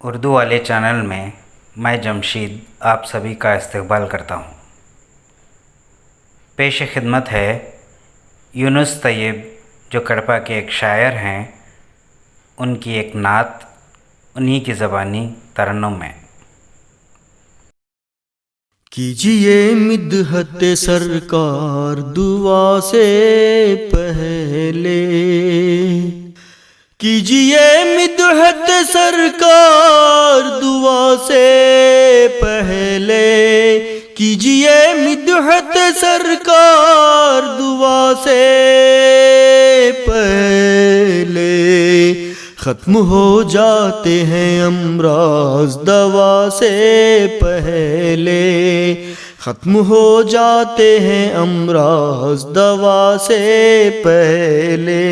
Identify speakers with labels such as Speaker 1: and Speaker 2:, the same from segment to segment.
Speaker 1: اردو والے چینل میں میں جمشید آپ سبھی کا استقبال کرتا ہوں۔ پیش خدمت ہے یونس طیب جو کڑپا کے ایک شاعر ہیں، ان کی ایک نعت انہی کی زبانی ترنم میں۔
Speaker 2: کیجئے مدحت سرکار دعا سے پہلے، کیجئے مدحت سرکار دعا سے پہلے، کیجئے مدحت سرکار دعا سے پہلے، ختم ہو جاتے ہیں امراض دوا سے پہلے، ختم ہو جاتے ہیں امراض دوا سے پہلے،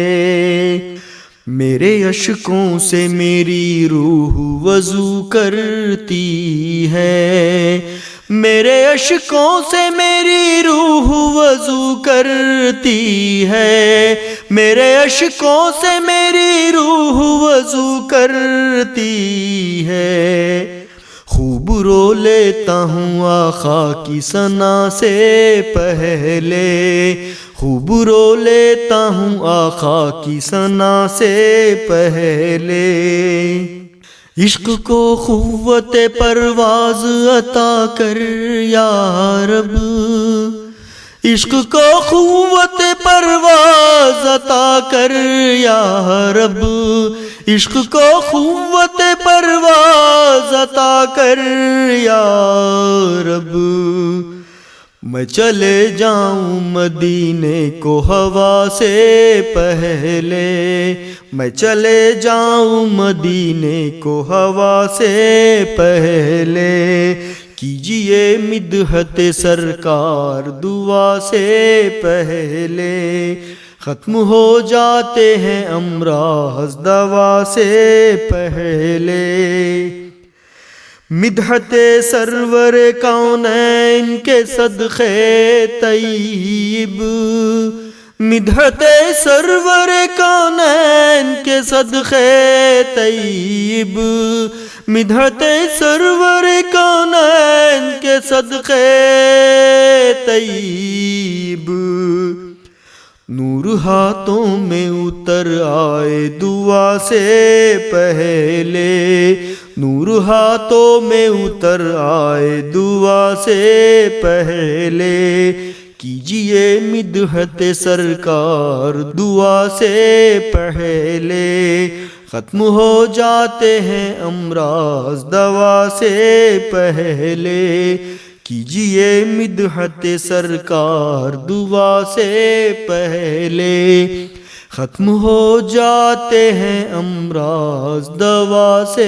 Speaker 2: میرے اشکوں سے میری روح وضو کرتی ہے، میرے اشکوں سے میری روح وضو کرتی ہے، میرے اشکوں سے میری روح وضو کرتی ہے، خوب رو لیتا ہوں آقا کی ثنا سے پہلے، خوب رو لیتا ہوں آقا کی ثنا سے پہلے، عشق کو قوت پرواز عطا کر یا رب، عشق کو قوت پرواز عطا کر یا رب، عشق کو قوت پرواز عطا کر یا رب، میں چلے جاؤں مدینے کو ہوا سے پہلے، میں چلے جاؤں مدینے کو ہوا سے پہلے، کیجئے مدحت سرکار دعا سے پہلے، ختم ہو جاتے ہیں امراض دوا سے پہلے، مدحت سرور کونین کے صدقے طیب، مدحت سرور کونین کے صدقے طیب، مدحت سرور کونین کے صدقے طیب، نور ہاتھوں میں اتر آئے دعا سے پہلے، نور ہاتھوں میں اتر آئے دعا سے پہلے، کیجئے مدحت سرکار دعا سے پہلے، ختم ہو جاتے ہیں امراض دوا سے پہلے، کیجئے مدحت سرکار دعا سے پہلے، ختم ہو جاتے ہیں امراض دوا سے